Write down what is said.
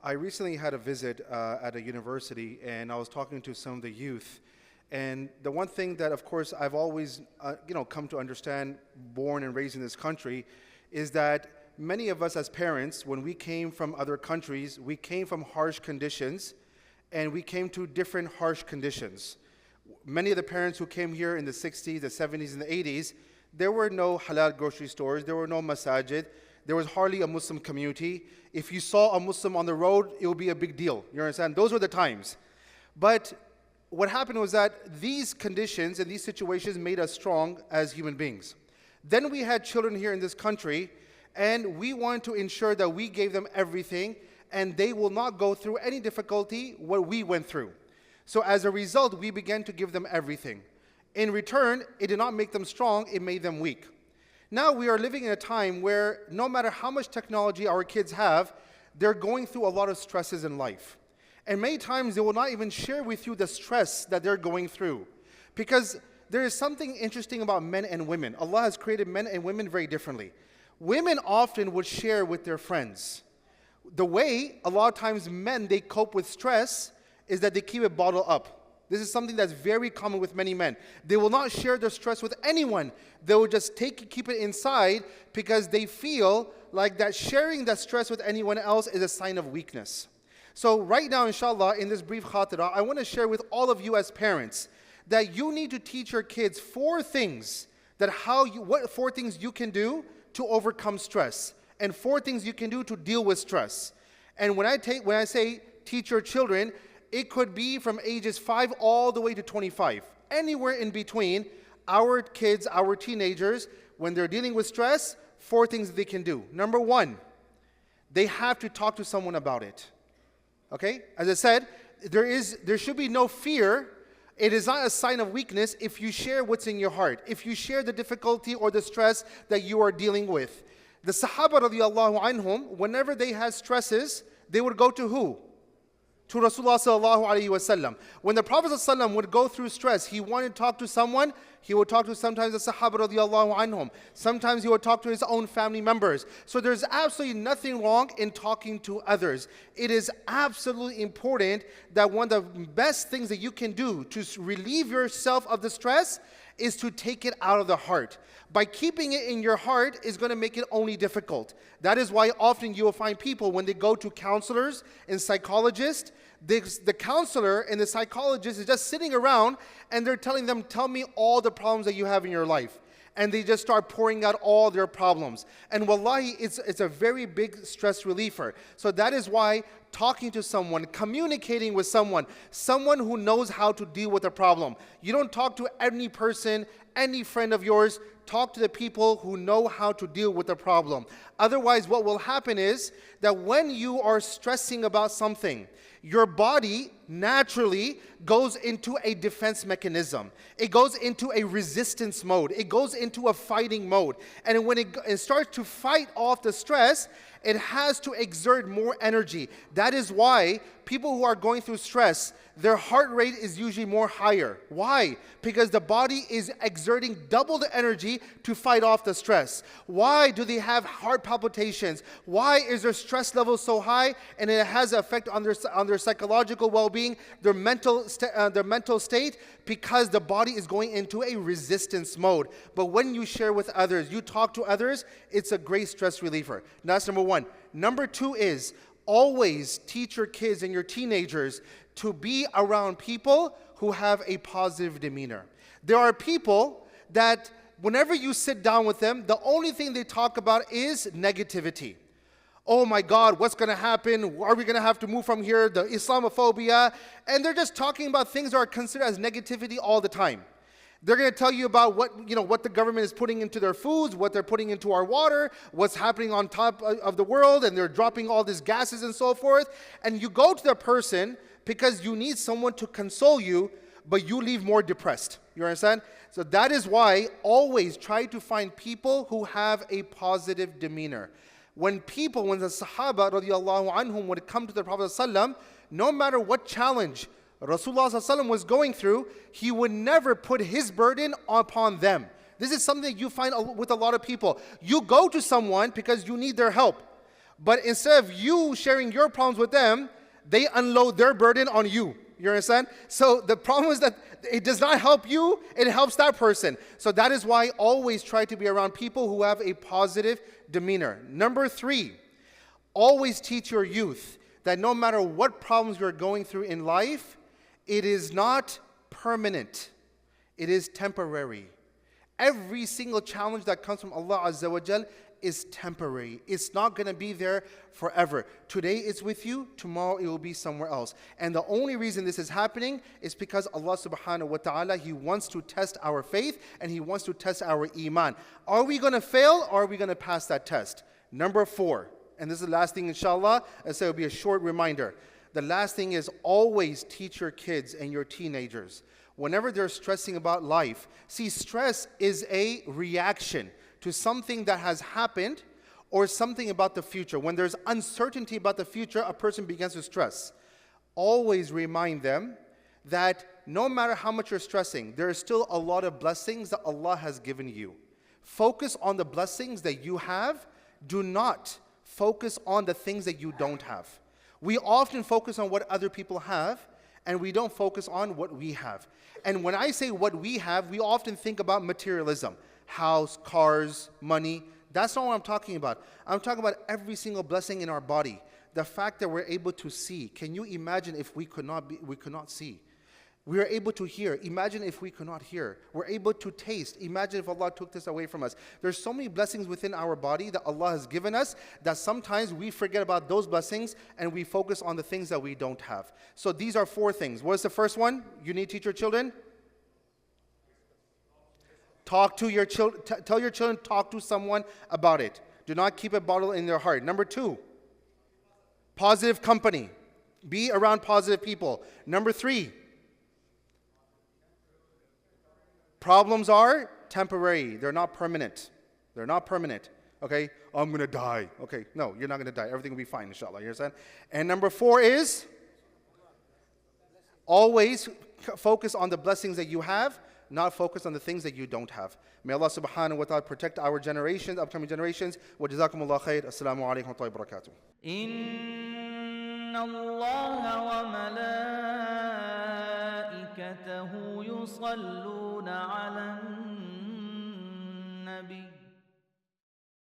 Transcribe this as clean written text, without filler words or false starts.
I recently had a visit at a university, and I was talking to some of the youth. And the one thing that, of course, I've always come to understand, born and raised in this country, is that many of us as parents, when we came from other countries, we came from harsh conditions, and we came to different harsh conditions. Many of the parents who came here in the 60s, the 70s, and the 80s, there were no halal grocery stores, there were no masajid, there was hardly a Muslim community. If you saw a Muslim on the road, it would be a big deal. You understand? Those were the times. But what happened was that these conditions and these situations made us strong as human beings. Then we had children here in this country, and we wanted to ensure that we gave them everything, and they will not go through any difficulty what we went through. So as a result, we began to give them everything. In return, it did not make them strong, it made them weak. Now we are living in a time where no matter how much technology our kids have, they're going through a lot of stresses in life. And many times they will not even share with you the stress that they're going through. Because there is something interesting about men and women. Allah has created men and women very differently. Women often would share with their friends. The way a lot of times men, they cope with stress is that they keep it bottled up. This is something that's very common with many men. They will not share their stress with anyone. They will just keep it inside because they feel like that sharing that stress with anyone else is a sign of weakness. So right now, inshallah, in this brief khatira, I want to share with all of you as parents that you need to teach your kids four things what four things you can do to overcome stress, and four things you can do to deal with stress. And when I say teach your children, it could be from ages 5 all the way to 25. Anywhere in between, our kids, our teenagers, when they're dealing with stress, four things that they can do. Number one, they have to talk to someone about it. Okay? As I said, there should be no fear. It is not a sign of weakness if you share what's in your heart, if you share the difficulty or the stress that you are dealing with. The Sahaba radiallahu anhum, whenever they had stresses, they would go to who? To Rasulullah sallallahu alayhi wa sallam. When the Prophet sallallahu alayhi wa sallam would go through stress, he wanted to talk to someone, he would talk to sometimes the Sahaba radiallahu anhum. Sometimes he would talk to his own family members. So there's absolutely nothing wrong in talking to others. It is absolutely important that one of the best things that you can do to relieve yourself of the stress is to take it out of the heart. By keeping it in your heart is going to make it only difficult. That is why often you will find people when they go to counselors and psychologists, the counselor and the psychologist is just sitting around and they're telling them, tell me all the problems that you have in your life. And they just start pouring out all their problems. And wallahi, it's a very big stress reliever. So that is why talking to someone, communicating with someone who knows how to deal with a problem. You don't talk to any person, any friend of yours. Talk to the people who know how to deal with the problem. Otherwise, what will happen is that when you are stressing about something, your body naturally goes into a defense mechanism. It goes into a resistance mode. It goes into a fighting mode. And when it starts to fight off the stress, it has to exert more energy. That is why people who are going through stress, their heart rate is usually more higher. Why? Because the body is exerting double the energy to fight off the stress. Why do they have heart palpitations? Why is their stress level so high? And it has an effect on their psychological well-being, their mental state, because the body is going into a resistance mode. But when you share with others, you talk to others, it's a great stress reliever. That's number one. Number two is always teach your kids and your teenagers to be around people who have a positive demeanor. There are people that whenever you sit down with them, the only thing they talk about is negativity. Oh my God, what's going to happen? Are we going to have to move from here? The Islamophobia. And they're just talking about things that are considered as negativity all the time. They're going to tell you about what the government is putting into their foods, what they're putting into our water, what's happening on top of the world, and they're dropping all these gases and so forth. And you go to the person because you need someone to console you, but you leave more depressed. You understand? So that is why always try to find people who have a positive demeanor. When the Sahaba radiallahu anhum would come to the Prophet ﷺ, no matter what challenge Rasulullah ﷺ was going through, he would never put his burden upon them. This is something that you find with a lot of people. You go to someone because you need their help. But instead of you sharing your problems with them, they unload their burden on you. You understand? So the problem is that it does not help you, it helps that person. So that is why always try to be around people who have a positive demeanor. Number 3, always teach your youth that no matter what problems you're going through in life, it is not permanent. It is temporary. Every single challenge that comes from Allah Azza wa Jal is temporary. It's not going to be there forever. Today it's with you, tomorrow it will be somewhere else. And the only reason this is happening is because Allah subhanahu wa ta'ala, He wants to test our faith and He wants to test our iman. Are we going to fail or are we going to pass that test? Number 4, and this is the last thing inshallah, and so it will be a short reminder. The last thing is always teach your kids and your teenagers, whenever they're stressing about life, see, stress is a reaction to something that has happened or something about the future. When there's uncertainty about the future, a person begins to stress. Always remind them that no matter how much you're stressing, there is still a lot of blessings that Allah has given you. Focus on the blessings that you have. Do not focus on the things that you don't have. We often focus on what other people have, and we don't focus on what we have. And when I say what we have, we often think about materialism. House, cars, money. That's not what I'm talking about. I'm talking about every single blessing in our body. The fact that we're able to see. Can you imagine if we could not see? We are able to hear. Imagine if we could not hear. We're able to taste. Imagine if Allah took this away from us. There's so many blessings within our body that Allah has given us that sometimes we forget about those blessings and we focus on the things that we don't have. So these are 4 things. What is the first one? You need to teach your children? Talk to your children. Tell your children, talk to someone about it. Do not keep it bottled in their heart. Number 2, positive company. Be around positive people. Number 3, problems are temporary. They're not permanent. They're not permanent. Okay? I'm going to die. Okay, no, you're not going to die. Everything will be fine, inshallah. You understand? And number 4 is always focus on the blessings that you have, not focus on the things that you don't have. May Allah subhanahu wa ta'ala protect our generations, upcoming generations. Wa jazakumullah khair. Assalamu alaikum wa rahmatullahi wa barakatuh. إن الله وملائكته يصلون على